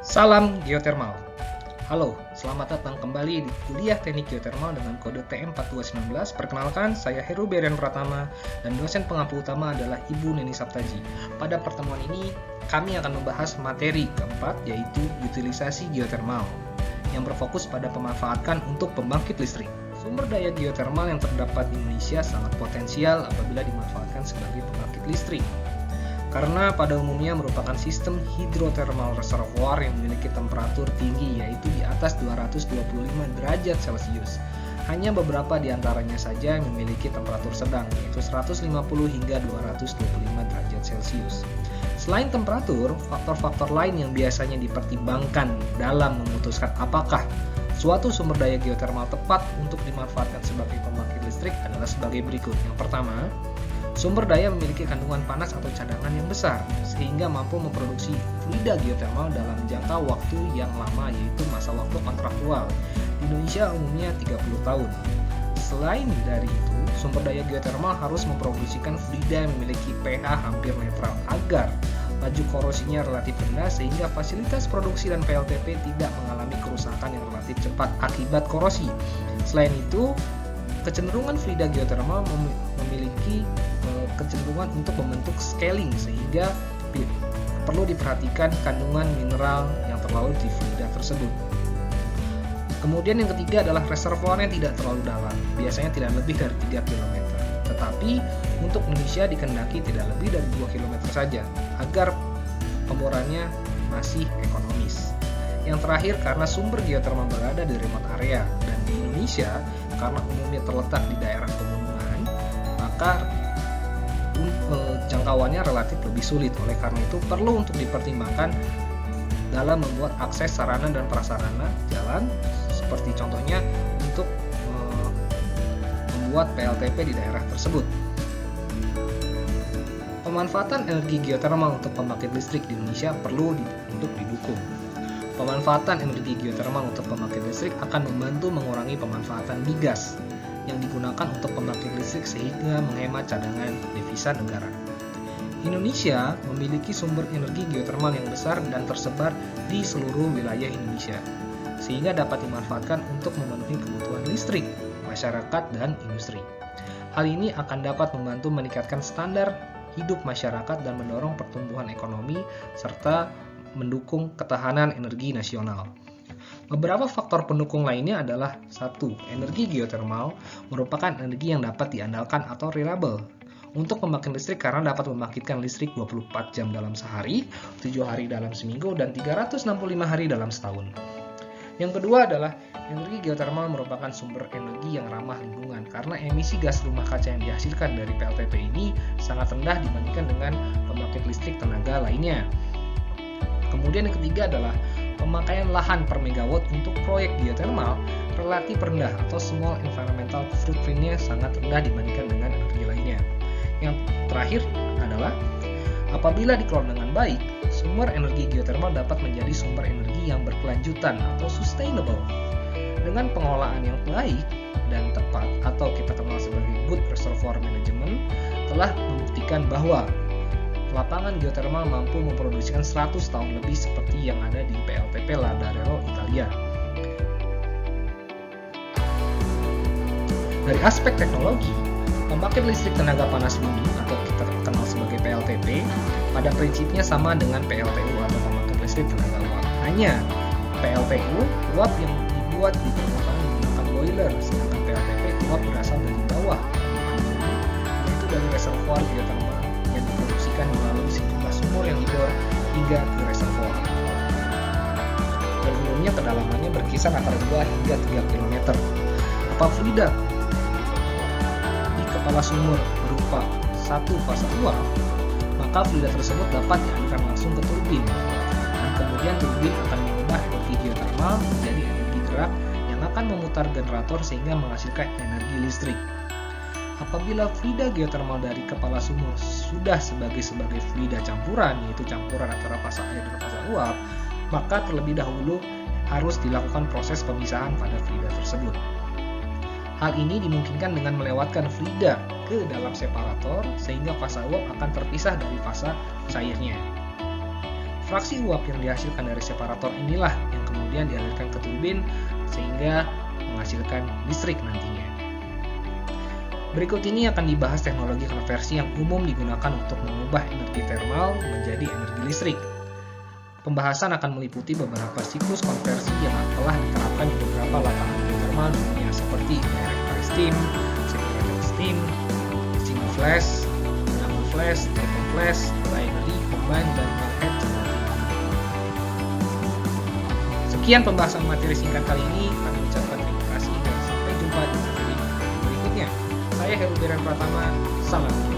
Salam geotermal. Halo, selamat datang kembali di kuliah teknik geotermal dengan kode TM4219. Perkenalkan, saya Heru Berian Pratama dan dosen pengampu utama adalah Ibu Neni Saptaji. Pada pertemuan ini, kami akan membahas materi keempat, yaitu utilisasi geotermal, yang berfokus pada pemanfaatan untuk pembangkit listrik. Sumber daya geotermal yang terdapat di Indonesia sangat potensial apabila dimanfaatkan sebagai pembangkit listrik, karena pada umumnya merupakan sistem hidrotermal reservoir yang memiliki temperatur tinggi, yaitu di atas 225 derajat Celcius. Hanya beberapa di antaranya saja yang memiliki temperatur sedang, yaitu 150 hingga 225 derajat Celcius. Selain temperatur, faktor-faktor lain yang biasanya dipertimbangkan dalam memutuskan apakah suatu sumber daya geotermal tepat untuk dimanfaatkan sebagai pembangkit listrik adalah sebagai berikut. Yang pertama, sumber daya memiliki kandungan panas atau cadangan yang besar, sehingga mampu memproduksi fluida geotermal dalam jangka waktu yang lama, yaitu masa waktu kontraktual. Di Indonesia umumnya 30 tahun. Selain dari itu, sumber daya geotermal harus memproduksikan fluida yang memiliki pH hampir netral agar laju korosinya relatif rendah, sehingga fasilitas produksi dan PLTP tidak mengalami kerusakan yang relatif cepat akibat korosi. Selain itu, kecenderungan fluida geotermal memiliki kecenderungan untuk membentuk scaling, sehingga perlu diperhatikan kandungan mineral yang terlalu di fluida tersebut. Kemudian yang ketiga adalah reservoirnya tidak terlalu dalam, biasanya tidak lebih dari 3 km. Tetapi untuk Indonesia dikehendaki tidak lebih dari 2 km saja, agar pemborannya masih ekonomis. Yang terakhir, karena sumber geotermal berada di remote area, dan di Indonesia karena umumnya terletak di daerah pegunungan, maka jangkauannya relatif lebih sulit. Oleh karena itu perlu untuk dipertimbangkan dalam membuat akses sarana dan prasarana jalan, seperti contohnya untuk membuat PLTP di daerah tersebut. Pemanfaatan energi geotermal untuk pembangkit listrik di Indonesia perlu untuk didukung. Pemanfaatan energi geotermal untuk pembangkit listrik akan membantu mengurangi pemanfaatan migas yang digunakan untuk pembangkit listrik, sehingga menghemat cadangan devisa negara. Indonesia memiliki sumber energi geotermal yang besar dan tersebar di seluruh wilayah Indonesia, sehingga dapat dimanfaatkan untuk memenuhi kebutuhan listrik masyarakat dan industri. Hal ini akan dapat membantu meningkatkan standar hidup masyarakat dan mendorong pertumbuhan ekonomi serta mendukung ketahanan energi nasional. Beberapa faktor pendukung lainnya adalah: 1. Energi geotermal merupakan energi yang dapat diandalkan atau reliable untuk pembangkit listrik, karena dapat membangkitkan listrik 24 jam dalam sehari, 7 hari dalam seminggu, dan 365 hari dalam setahun. Yang kedua adalah energi geotermal merupakan sumber energi yang ramah lingkungan, karena emisi gas rumah kaca yang dihasilkan dari PLTP ini sangat rendah dibandingkan dengan pembangkit listrik tenaga lainnya. Kemudian yang ketiga adalah pemakaian lahan per megawatt untuk proyek geotermal relatif rendah, atau small environmental footprint-nya sangat rendah dibandingkan dengan energi lainnya. Yang terakhir adalah apabila dikelola dengan baik, sumber energi geotermal dapat menjadi sumber energi yang berkelanjutan atau sustainable. Dengan pengelolaan yang baik dan tepat, atau kita kenal sebagai good reservoir management, telah membuktikan bahwa lapangan geotermal mampu memproduksikan 100 tahun lebih, seperti yang ada di PLTP Ladarero, Italia. Dari aspek teknologi, pembangkit listrik tenaga panas bumi atau kita kenal sebagai PLTP pada prinsipnya sama dengan PLTU atau pembangkit listrik tenaga uap. Hanya PLTU uap yang dibuat di permukaan menggunakan boiler, sedangkan PLTP uap berasal dari bawah, yaitu dari reservoir geotermal yang diproduksikan melalui sejumlah sumur yang dibor hingga ke reservoir. Dan umumnya kedalamannya berkisar antara 2 hingga 3 km. Apa fluida di kepala sumur berupa satu fasa uap, maka fluida tersebut dapat dialirkan langsung ke turbin, dan kemudian turbin akan mengubah energi geotermal menjadi energi gerak yang akan memutar generator sehingga menghasilkan energi listrik. Apabila fluida geotermal dari kepala sumur sudah sebagai fluida campuran, yaitu campuran antara fasa air dan fasa uap, maka terlebih dahulu harus dilakukan proses pemisahan pada fluida tersebut. Hal ini dimungkinkan dengan melewatkan fluida ke dalam separator, sehingga fasa uap akan terpisah dari fasa cairnya. Fraksi uap yang dihasilkan dari separator inilah yang kemudian dialirkan ke turbin sehingga menghasilkan listrik nantinya. Berikut ini akan dibahas teknologi konversi yang umum digunakan untuk mengubah energi termal menjadi energi listrik. Pembahasan akan meliputi beberapa siklus konversi yang telah diterapkan di beberapa lapangan geotermal di dunia seperti direct steam, separated steam, single flash, double flash, triple flash, binary, combined, dan wellhead. Sekian pembahasan materi singkat kali ini. Kami ucapkan terima kasih dan sampai jumpa di materi berikutnya. Saya Heru Beren Pratama, salam.